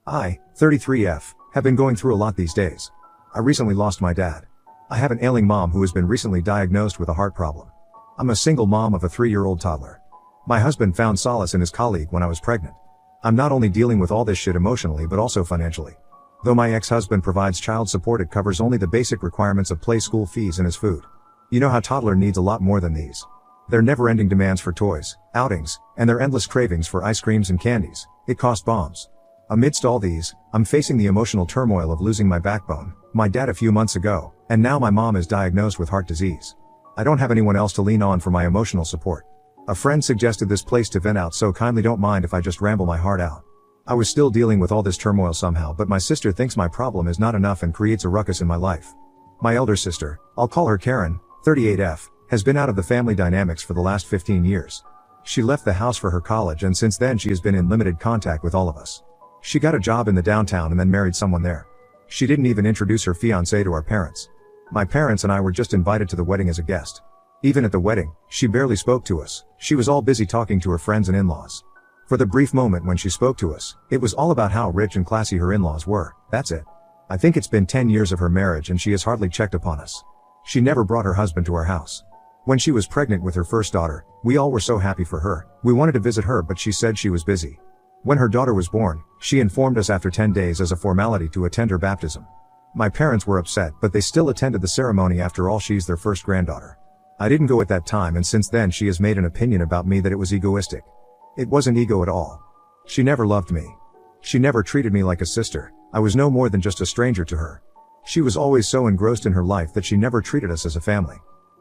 I, 33F, have been going through a lot these days. I recently lost my dad. I have an ailing mom who has been recently diagnosed with a heart problem. I'm a single mom of a 3-year-old toddler. My husband found solace in his colleague when I was pregnant. I'm not only dealing with all this shit emotionally but also financially. Though my ex-husband provides child support, it covers only the basic requirements of play, school fees and his food. You know how toddler needs a lot more than these. Their never-ending demands for toys, outings, and their endless cravings for ice creams and candies. It cost bombs. Amidst all these, I'm facing the emotional turmoil of losing my backbone, my dad a few months ago, and now my mom is diagnosed with heart disease. I don't have anyone else to lean on for my emotional support. A friend suggested this place to vent out, so kindly don't mind if I just ramble my heart out. I was still dealing with all this turmoil somehow, but my sister thinks my problem is not enough and creates a ruckus in my life. My elder sister, I'll call her Karen, 38F, has been out of the family dynamics for the last 15 years. She left the house for her college, and since then she has been in limited contact with all of us. She got a job in the downtown and then married someone there. She didn't even introduce her fiancé to our parents. My parents and I were just invited to the wedding as a guest. Even at the wedding, she barely spoke to us. She was all busy talking to her friends and in-laws. For the brief moment when she spoke to us, it was all about how rich and classy her in-laws were. That's it. I think it's been 10 years of her marriage and she has hardly checked upon us. She never brought her husband to our house. When she was pregnant with her first daughter, we all were so happy for her. We wanted to visit her, but she said she was busy. When her daughter was born, she informed us after 10 days as a formality to attend her baptism. My parents were upset, but they still attended the ceremony. After all, she's their first granddaughter. I didn't go at that time, and since then she has made an opinion about me that it was egoistic. It wasn't ego at all. She never loved me. She never treated me like a sister. I was no more than just a stranger to her. She was always so engrossed in her life that she never treated us as a family.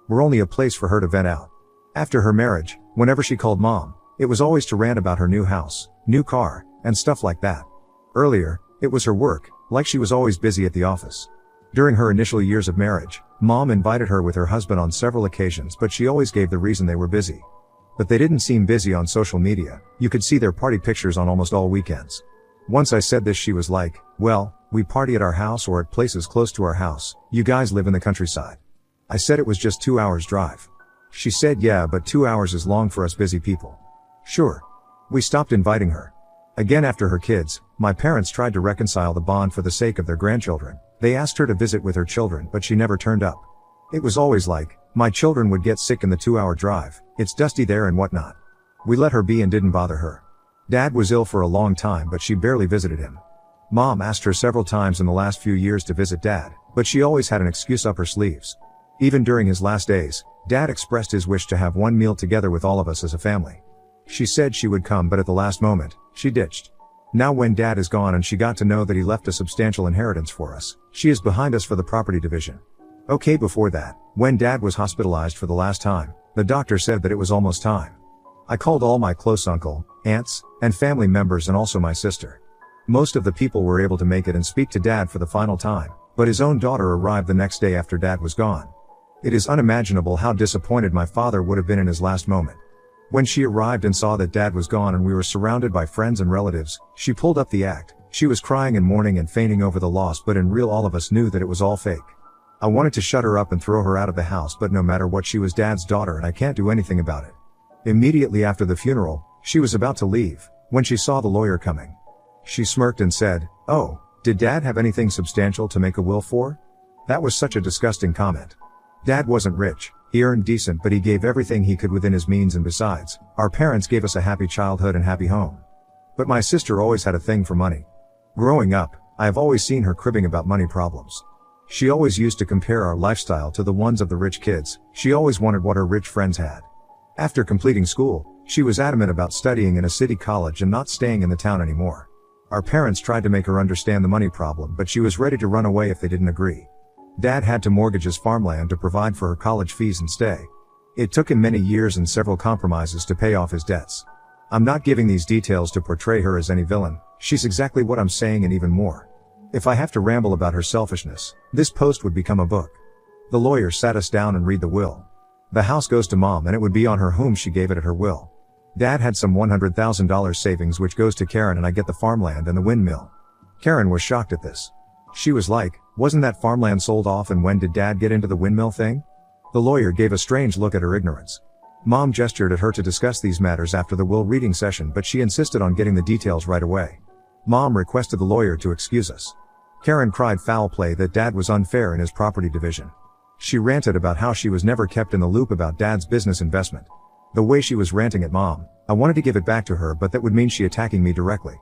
We're only a place for her to vent out. After her marriage, whenever she called mom, it was always to rant about her new house, new car, and stuff like that. Earlier, it was her work, like she was always busy at the office. During her initial years of marriage, mom invited her with her husband on several occasions, but she always gave the reason they were busy. But they didn't seem busy on social media. You could see their party pictures on almost all weekends. Once I said this, she was like, "Well, we party at our house or at places close to our house. You guys live in the countryside." I said it was just 2 hours drive. She said, "Yeah, but 2 hours is long for us busy people." Sure. We stopped inviting her. Again, after her kids, my parents tried to reconcile the bond for the sake of their grandchildren. They asked her to visit with her children, but she never turned up. It was always like, my children would get sick in the 2-hour drive. It's dusty there and whatnot. We let her be and didn't bother her. Dad was ill for a long time, but she barely visited him. Mom asked her several times in the last few years to visit Dad, but she always had an excuse up her sleeves. Even during his last days, Dad expressed his wish to have one meal together with all of us as a family. She said she would come, but at the last moment, she ditched. Now when Dad is gone and she got to know that he left a substantial inheritance for us, she is behind us for the property division. Okay, before that, when Dad was hospitalized for the last time, the doctor said that it was almost time. I called all my close uncle, aunts, and family members and also my sister. Most of the people were able to make it and speak to Dad for the final time, but his own daughter arrived the next day after Dad was gone. It is unimaginable how disappointed my father would have been in his last moment. When she arrived and saw that Dad was gone and we were surrounded by friends and relatives, she pulled up the act. She was crying and mourning and fainting over the loss, but in real all of us knew that it was all fake. I wanted to shut her up and throw her out of the house, but no matter what, she was Dad's daughter and I can't do anything about it. Immediately after the funeral, she was about to leave, when she saw the lawyer coming. She smirked and said, "Oh, did Dad have anything substantial to make a will for?" That was such a disgusting comment. Dad wasn't rich. He earned decent, but he gave everything he could within his means, and besides, our parents gave us a happy childhood and happy home. But my sister always had a thing for money. Growing up, I have always seen her cribbing about money problems. She always used to compare our lifestyle to the ones of the rich kids. She always wanted what her rich friends had. After completing school, she was adamant about studying in a city college and not staying in the town anymore. Our parents tried to make her understand the money problem, but she was ready to run away if they didn't agree. Dad had to mortgage his farmland to provide for her college fees and stay. It took him many years and several compromises to pay off his debts. I'm not giving these details to portray her as any villain. She's exactly what I'm saying and even more. If I have to ramble about her selfishness, this post would become a book. The lawyer sat us down and read the will. The house goes to Mom and it would be on her whom she gave it at her will. Dad had some $100,000 savings which goes to Karen and I get the farmland and the windmill. Karen was shocked at this. She was like, "Wasn't that farmland sold off, and when did Dad get into the windmill thing?" The lawyer gave a strange look at her ignorance. Mom gestured at her to discuss these matters after the will reading session, but she insisted on getting the details right away. Mom requested the lawyer to excuse us. Karen cried foul play that Dad was unfair in his property division. She ranted about how she was never kept in the loop about Dad's business investment. The way she was ranting at Mom, I wanted to give it back to her, but that would mean she attacking me directly.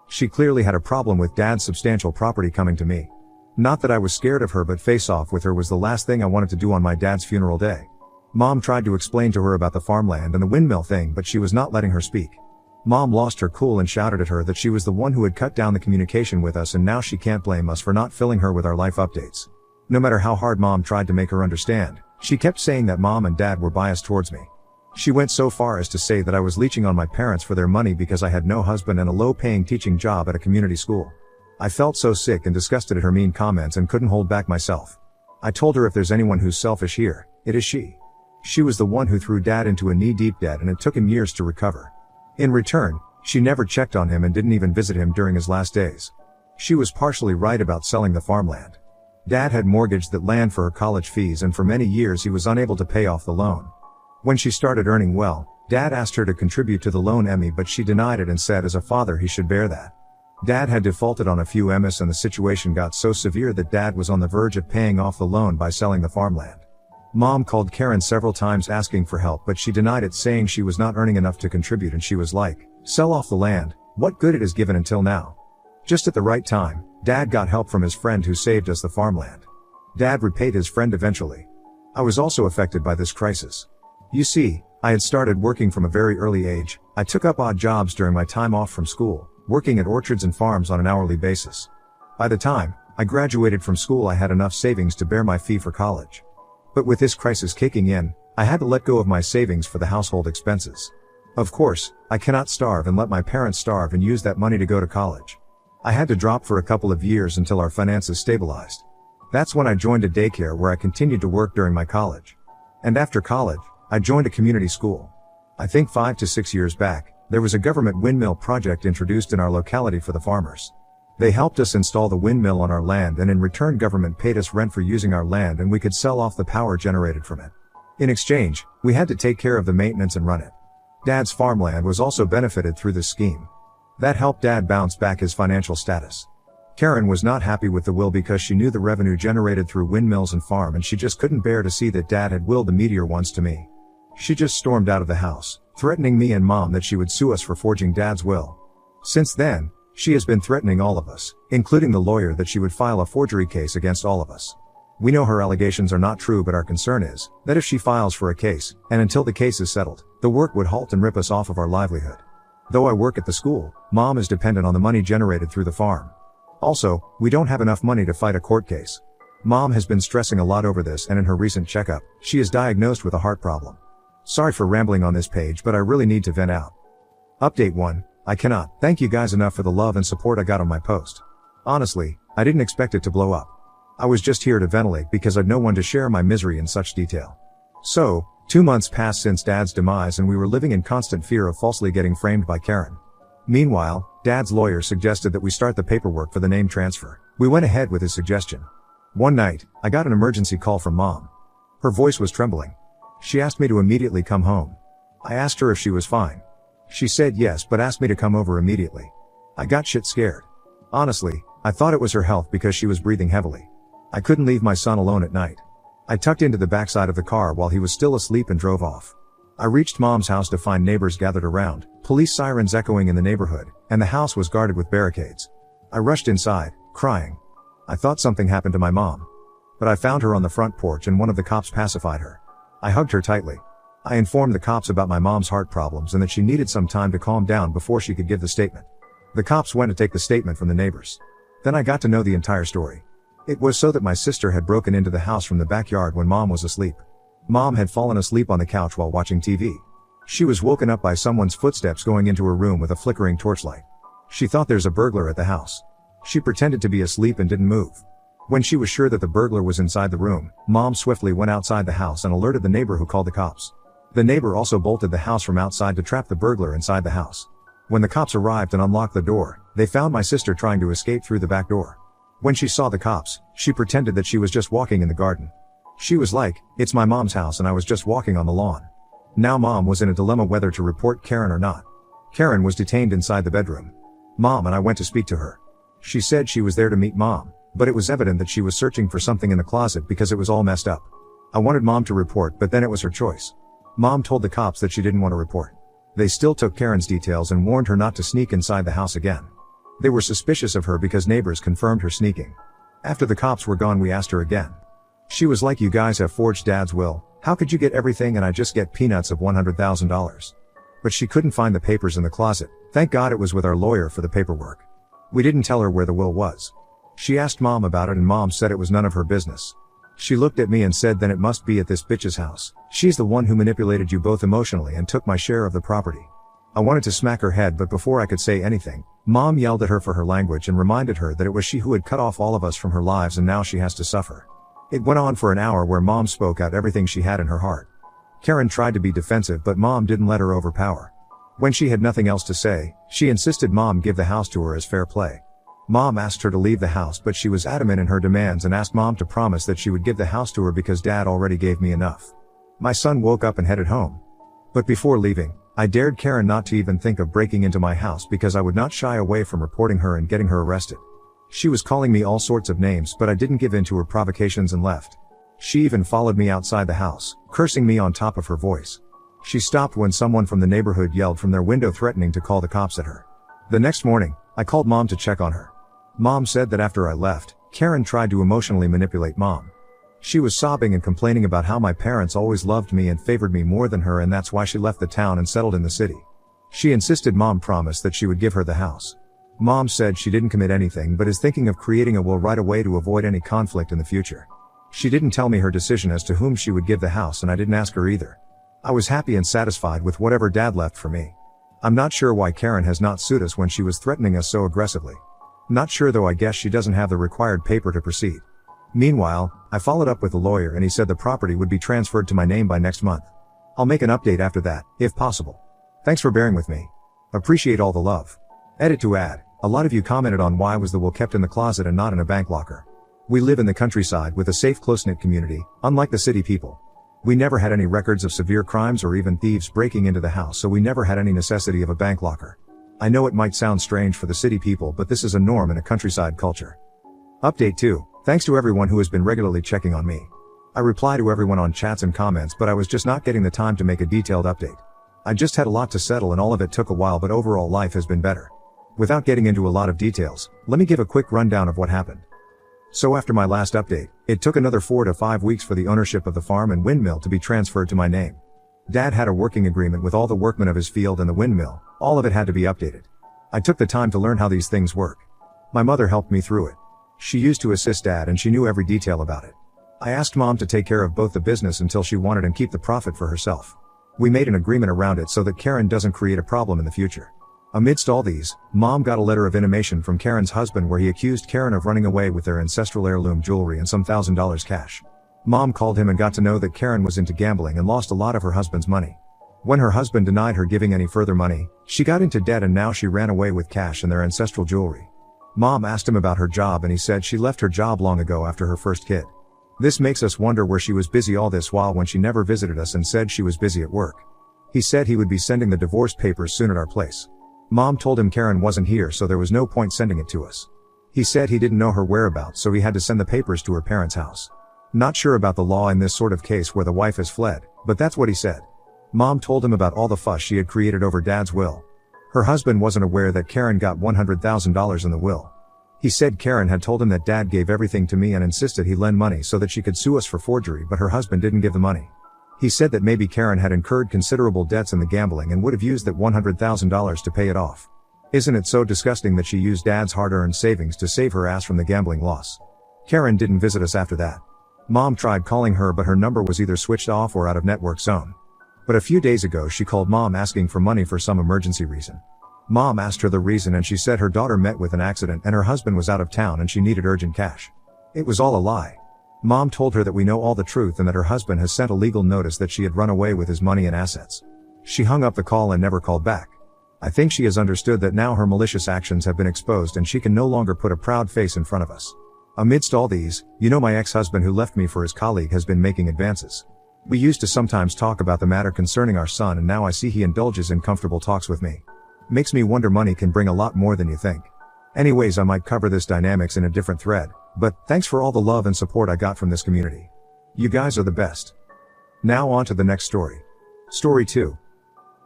She clearly had a problem with Dad's substantial property coming to me. Not that I was scared of her, but face off with her was the last thing I wanted to do on my dad's funeral day. Mom tried to explain to her about the farmland and the windmill thing, but she was not letting her speak. Mom lost her cool and shouted at her that she was the one who had cut down the communication with us, and now she can't blame us for not filling her with our life updates. No matter how hard Mom tried to make her understand, she kept saying that Mom and Dad were biased towards me. She went so far as to say that I was leeching on my parents for their money because I had no husband and a low-paying teaching job at a community school. I felt so sick and disgusted at her mean comments and couldn't hold back myself. I told her if there's anyone who's selfish here, it is she. She was the one who threw Dad into a knee-deep debt, and it took him years to recover. In return, she never checked on him and didn't even visit him during his last days. She was partially right about selling the farmland. Dad had mortgaged that land for her college fees, and for many years he was unable to pay off the loan. When she started earning well, Dad asked her to contribute to the loan Emmy, but she denied it and said as a father he should bear that. Dad had defaulted on a few Emmys, and the situation got so severe that Dad was on the verge of paying off the loan by selling the farmland. Mom called Karen several times asking for help, but she denied it, saying she was not earning enough to contribute, and she was like, "Sell off the land, what good it has given until now." Just at the right time, Dad got help from his friend who saved us the farmland. Dad repaid his friend eventually. I was also affected by this crisis. You see, I had started working from a very early age. I took up odd jobs during my time off from school, working at orchards and farms on an hourly basis. By the time I graduated from school, I had enough savings to bear my fee for college. But with this crisis kicking in, I had to let go of my savings for the household expenses. Of course, I cannot starve and let my parents starve and use that money to go to college. I had to drop for a couple of years until our finances stabilized. That's when I joined a daycare where I continued to work during my college. And after college, I joined a community school. I think 5 to 6 years back, there was a government windmill project introduced in our locality for the farmers. They helped us install the windmill on our land, and in return government paid us rent for using our land, and we could sell off the power generated from it. In exchange, we had to take care of the maintenance and run it. Dad's farmland was also benefited through this scheme. That helped Dad bounce back his financial status. Karen was not happy with the will because she knew the revenue generated through windmills and farm, and she just couldn't bear to see that Dad had willed the meteor once to me. She just stormed out of the house, threatening me and Mom that she would sue us for forging Dad's will. Since then, she has been threatening all of us, including the lawyer, that she would file a forgery case against all of us. We know her allegations are not true, but our concern is that if she files for a case, and until the case is settled, the work would halt and rip us off of our livelihood. Though I work at the school, Mom is dependent on the money generated through the farm. Also, we don't have enough money to fight a court case. Mom has been stressing a lot over this, and in her recent checkup, she is diagnosed with a heart problem. Sorry for rambling on this page, but I really need to vent out. Update 1. I cannot thank you guys enough for the love and support I got on my post. Honestly, I didn't expect it to blow up. I was just here to ventilate because I'd no one to share my misery in such detail. So, 2 months passed since Dad's demise, and we were living in constant fear of falsely getting framed by Karen. Meanwhile, Dad's lawyer suggested that we start the paperwork for the name transfer. We went ahead with his suggestion. One night, I got an emergency call from Mom. Her voice was trembling. She asked me to immediately come home. I asked her if she was fine. She said yes, but asked me to come over immediately. I got shit scared. Honestly, I thought it was her health because she was breathing heavily. I couldn't leave my son alone at night. I tucked into the backside of the car while he was still asleep and drove off. I reached Mom's house to find neighbors gathered around, police sirens echoing in the neighborhood, and the house was guarded with barricades. I rushed inside, crying. I thought something happened to my mom. But I found her on the front porch, and one of the cops pacified her. I hugged her tightly. I informed the cops about my mom's heart problems and that she needed some time to calm down before she could give the statement. The cops went to take the statement from the neighbors. Then I got to know the entire story. It was so that my sister had broken into the house from the backyard when Mom was asleep. Mom had fallen asleep on the couch while watching TV. She was woken up by someone's footsteps going into her room with a flickering torchlight. She thought there's a burglar at the house. She pretended to be asleep and didn't move. When she was sure that the burglar was inside the room, Mom swiftly went outside the house and alerted the neighbor, who called the cops. The neighbor also bolted the house from outside to trap the burglar inside the house. When the cops arrived and unlocked the door, they found my sister trying to escape through the back door. When she saw the cops, she pretended that she was just walking in the garden. She was like, "It's my mom's house and I was just walking on the lawn." Now Mom was in a dilemma whether to report Karen or not. Karen was detained inside the bedroom. Mom and I went to speak to her. She said she was there to meet Mom, but it was evident that she was searching for something in the closet because it was all messed up. I wanted Mom to report, but then it was her choice. Mom told the cops that she didn't want to report. They still took Karen's details and warned her not to sneak inside the house again. They were suspicious of her because neighbors confirmed her sneaking. After the cops were gone, we asked her again. She was like, "You guys have forged Dad's will. How could you get everything and I just get peanuts of $100,000? But she couldn't find the papers in the closet. Thank God it was with our lawyer for the paperwork. We didn't tell her where the will was. She asked Mom about it and Mom said it was none of her business. She looked at me and said, "Then it must be at this bitch's house. She's the one who manipulated you both emotionally and took my share of the property." I wanted to smack her head, but before I could say anything, Mom yelled at her for her language and reminded her that it was she who had cut off all of us from her lives and now she has to suffer. It went on for an hour where Mom spoke out everything she had in her heart. Karen tried to be defensive, but Mom didn't let her overpower. When she had nothing else to say, she insisted Mom give the house to her as fair play. Mom asked her to leave the house, but she was adamant in her demands and asked Mom to promise that she would give the house to her because Dad already gave me enough. My son woke up and headed home. But before leaving, I dared Karen not to even think of breaking into my house because I would not shy away from reporting her and getting her arrested. She was calling me all sorts of names, but I didn't give in to her provocations and left. She even followed me outside the house, cursing me on top of her voice. She stopped when someone from the neighborhood yelled from their window threatening to call the cops at her. The next morning, I called Mom to check on her. Mom said that after I left, Karen tried to emotionally manipulate Mom. She was sobbing and complaining about how my parents always loved me and favored me more than her, and that's why she left the town and settled in the city. She insisted Mom promised that she would give her the house. Mom said she didn't commit anything but is thinking of creating a will right away to avoid any conflict in the future. She didn't tell me her decision as to whom she would give the house, and I didn't ask her either. I was happy and satisfied with whatever Dad left for me. I'm not sure why Karen has not sued us when she was threatening us so aggressively. Not sure though, I guess she doesn't have the required paper to proceed. Meanwhile, I followed up with the lawyer and he said the property would be transferred to my name by next month. I'll make an update after that, if possible. Thanks for bearing with me. Appreciate all the love. Edit to add, a lot of you commented on why was the will kept in the closet and not in a bank locker. We live in the countryside with a safe, close-knit community, unlike the city people. We never had any records of severe crimes or even thieves breaking into the house, so we never had any necessity of a bank locker. I know it might sound strange for the city people, but this is a norm in a countryside culture. Update 2. Thanks to everyone who has been regularly checking on me. I reply to everyone on chats and comments, but I was just not getting the time to make a detailed update. I just had a lot to settle and all of it took a while, but overall life has been better. Without getting into a lot of details, let me give a quick rundown of what happened. So after my last update, it took another 4 to 5 weeks for the ownership of the farm and windmill to be transferred to my name. Dad had a working agreement with all the workmen of his field and the windmill, all of it had to be updated. I took the time to learn how these things work. My mother helped me through it. She used to assist Dad and she knew every detail about it. I asked Mom to take care of both the business until she wanted and keep the profit for herself. We made an agreement around it so that Karen doesn't create a problem in the future. Amidst all these, Mom got a letter of intimation from Karen's husband where he accused Karen of running away with their ancestral heirloom jewelry and some $1,000 cash. Mom called him and got to know that Karen was into gambling and lost a lot of her husband's money. When her husband denied her giving any further money, she got into debt and now she ran away with cash and their ancestral jewelry. Mom asked him about her job and he said she left her job long ago after her first kid. This makes us wonder where she was busy all this while when she never visited us and said she was busy at work. He said he would be sending the divorce papers soon at our place. Mom told him Karen wasn't here, so there was no point sending it to us. He said he didn't know her whereabouts, so he had to send the papers to her parents' house. Not sure about the law in this sort of case where the wife has fled, but that's what he said. Mom told him about all the fuss she had created over Dad's will. Her husband wasn't aware that Karen got $100,000 in the will. He said Karen had told him that Dad gave everything to me and insisted he lend money so that she could sue us for forgery, but her husband didn't give the money. He said that maybe Karen had incurred considerable debts in the gambling and would have used that $100,000 to pay it off. Isn't it so disgusting that she used Dad's hard-earned savings to save her ass from the gambling loss? Karen didn't visit us after that. Mom tried calling her, but her number was either switched off or out of network zone. But a few days ago she called Mom asking for money for some emergency reason. Mom asked her the reason and she said her daughter met with an accident and her husband was out of town and she needed urgent cash. It was all a lie. Mom told her that we know all the truth and that her husband has sent a legal notice that she had run away with his money and assets. She hung up the call and never called back. I think she has understood that now her malicious actions have been exposed and she can no longer put a proud face in front of us. Amidst all these, my ex-husband who left me for his colleague has been making advances. We used to sometimes talk about the matter concerning our son and now I see he indulges in comfortable talks with me. Makes me wonder money can bring a lot more than you think. Anyways, I might cover this dynamics in a different thread, but thanks for all the love and support I got from this community. You guys are the best. Now on to the next story. Story 2.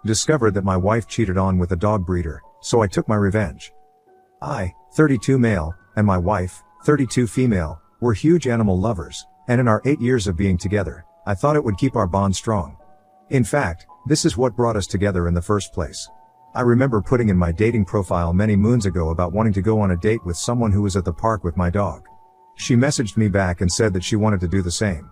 Discovered that my wife cheated on with a dog breeder, so I took my revenge. I, 32 male, and my wife, 32 female, were huge animal lovers, and in our 8 years of being together, I thought it would keep our bond strong. In fact, this is what brought us together in the first place. I remember putting in my dating profile many moons ago about wanting to go on a date with someone who was at the park with my dog. She messaged me back and said that she wanted to do the same.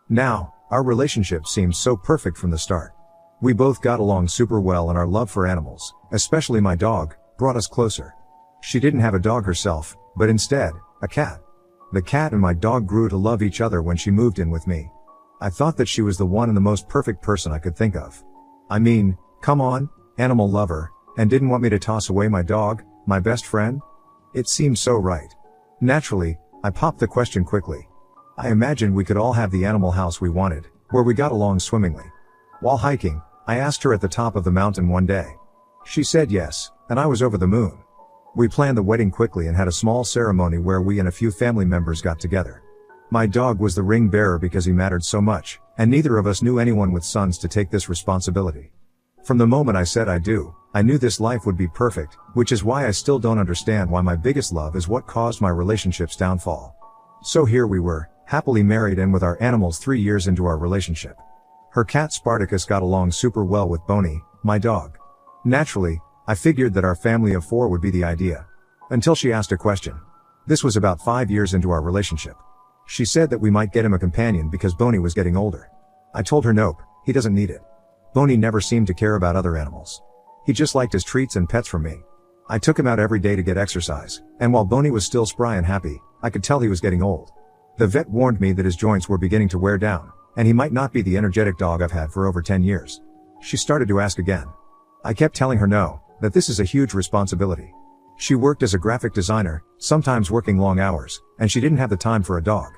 Now, our relationship seemed so perfect from the start. We both got along super well, and our love for animals, especially my dog, brought us closer. She didn't have a dog herself, but instead, a cat. The cat and my dog grew to love each other when she moved in with me. I thought that she was the one and the most perfect person I could think of. I mean, come on, animal lover, and didn't want me to toss away my dog, my best friend? It seemed so right. Naturally, I popped the question quickly. I imagined we could all have the animal house we wanted, where we got along swimmingly. While hiking, I asked her at the top of the mountain one day. She said yes, and I was over the moon. We planned the wedding quickly and had a small ceremony where we and a few family members got together. My dog was the ring bearer because he mattered so much, and neither of us knew anyone with sons to take this responsibility. From the moment I said I do, I knew this life would be perfect, which is why I still don't understand why my biggest love is what caused my relationship's downfall. So here we were, happily married and with our animals 3 years into our relationship. Her cat Spartacus got along super well with Boney, my dog. Naturally, I figured that our family of 4 would be the idea. Until she asked a question. This was about 5 years into our relationship. She said that we might get him a companion because Boney was getting older. I told her nope, he doesn't need it. Boney never seemed to care about other animals. He just liked his treats and pets from me. I took him out every day to get exercise, and while Boney was still spry and happy, I could tell he was getting old. The vet warned me that his joints were beginning to wear down, and he might not be the energetic dog I've had for over 10 years. She started to ask again. I kept telling her no, that this is a huge responsibility. She worked as a graphic designer, sometimes working long hours, and she didn't have the time for a dog.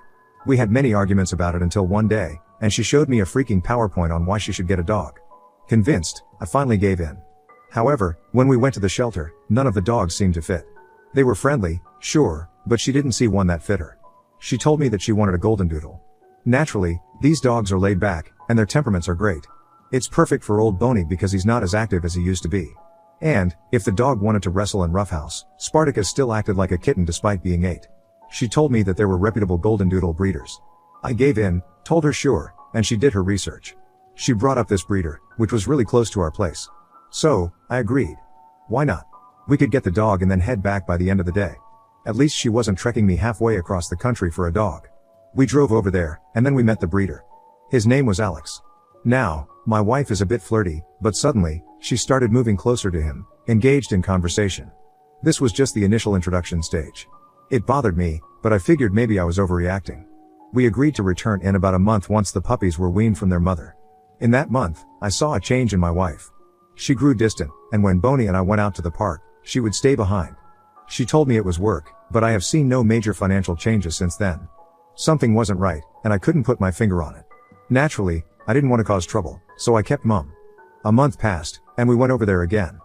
We had many arguments about it until one day, and she showed me a freaking PowerPoint on why she should get a dog. Convinced, I finally gave in. However, when we went to the shelter, none of the dogs seemed to fit. They were friendly, sure, but she didn't see one that fit her. She told me that she wanted a golden doodle. Naturally, these dogs are laid back, and their temperaments are great. It's perfect for old Boney because he's not as active as he used to be. And, if the dog wanted to wrestle and roughhouse, Spartacus still acted like a kitten despite being 8. She told me that there were reputable golden doodle breeders. I gave in, told her sure, and she did her research. She brought up this breeder, which was really close to our place. So, I agreed. Why not? We could get the dog and then head back by the end of the day. At least she wasn't trekking me halfway across the country for a dog. We drove over there, and then we met the breeder. His name was Alex. Now, my wife is a bit flirty, but suddenly, she started moving closer to him, engaged in conversation. This was just the initial introduction stage. It bothered me, but I figured maybe I was overreacting. We agreed to return in about a month once the puppies were weaned from their mother. In that month, I saw a change in my wife. She grew distant, and when Boney and I went out to the park, she would stay behind. She told me it was work, but I have seen no major financial changes since then. Something wasn't right, and I couldn't put my finger on it. Naturally, I didn't want to cause trouble, so I kept mum. A month passed, and we went over there again.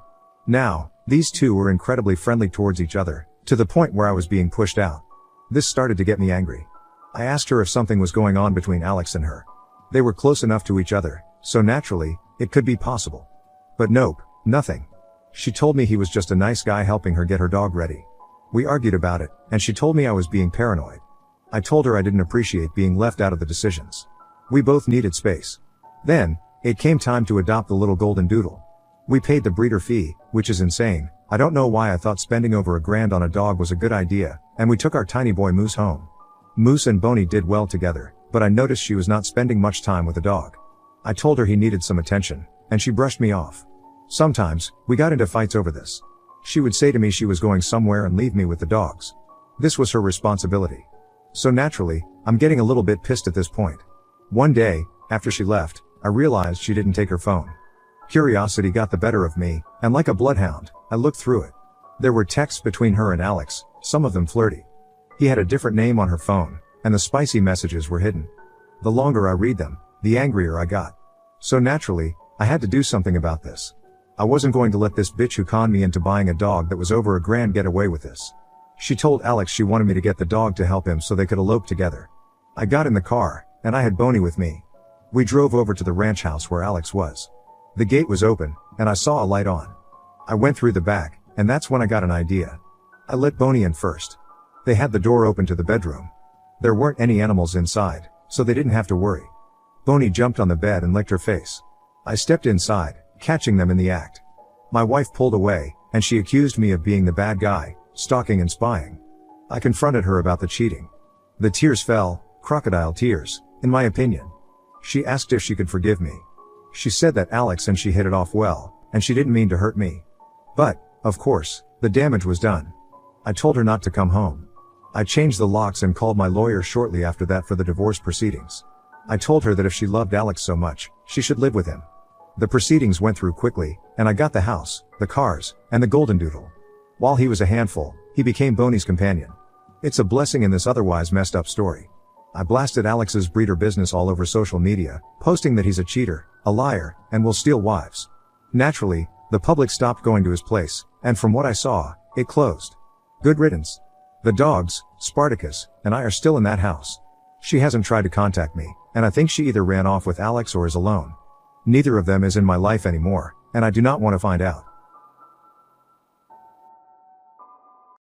Now, these two were incredibly friendly towards each other, to the point where I was being pushed out. This started to get me angry. I asked her if something was going on between Alex and her. They were close enough to each other, so naturally, it could be possible. But nope, nothing. She told me he was just a nice guy helping her get her dog ready. We argued about it, and she told me I was being paranoid. I told her I didn't appreciate being left out of the decisions. We both needed space. Then, it came time to adopt the little golden doodle. We paid the breeder fee, which is insane. I don't know why I thought spending over $1,000 on a dog was a good idea, and we took our tiny boy Moose home. Moose and Boney did well together, but I noticed she was not spending much time with the dog. I told her he needed some attention, and she brushed me off. Sometimes, we got into fights over this. She would say to me she was going somewhere and leave me with the dogs. This was her responsibility. So naturally, I'm getting a little bit pissed at this point. One day, after she left, I realized she didn't take her phone. Curiosity got the better of me, and like a bloodhound, I looked through it. There were texts between her and Alex, some of them flirty. He had a different name on her phone, and the spicy messages were hidden. The longer I read them, the angrier I got. So naturally, I had to do something about this. I wasn't going to let this bitch who conned me into buying a dog that was over $1,000 get away with this. She told Alex she wanted me to get the dog to help him so they could elope together. I got in the car, and I had Boney with me. We drove over to the ranch house where Alex was. The gate was open, and I saw a light on. I went through the back, and that's when I got an idea. I let Boney in first. They had the door open to the bedroom. There weren't any animals inside, so they didn't have to worry. Boney jumped on the bed and licked her face. I stepped inside, catching them in the act. My wife pulled away, and she accused me of being the bad guy, stalking and spying. I confronted her about the cheating. The tears fell, crocodile tears, in my opinion. She asked if she could forgive me. She said that Alex and she hit it off well, and she didn't mean to hurt me. But, of course, the damage was done. I told her not to come home. I changed the locks and called my lawyer shortly after that for the divorce proceedings. I told her that if she loved Alex so much, she should live with him. The proceedings went through quickly, and I got the house, the cars, and the golden doodle. While he was a handful, he became Boney's companion. It's a blessing in this otherwise messed up story. I blasted Alex's breeder business all over social media, posting that he's a cheater, a liar, and will steal wives. Naturally, the public stopped going to his place, and from what I saw, it closed. Good riddance. The dogs, Spartacus, and I are still in that house. She hasn't tried to contact me, and I think she either ran off with Alex or is alone. Neither of them is in my life anymore, and I do not want to find out.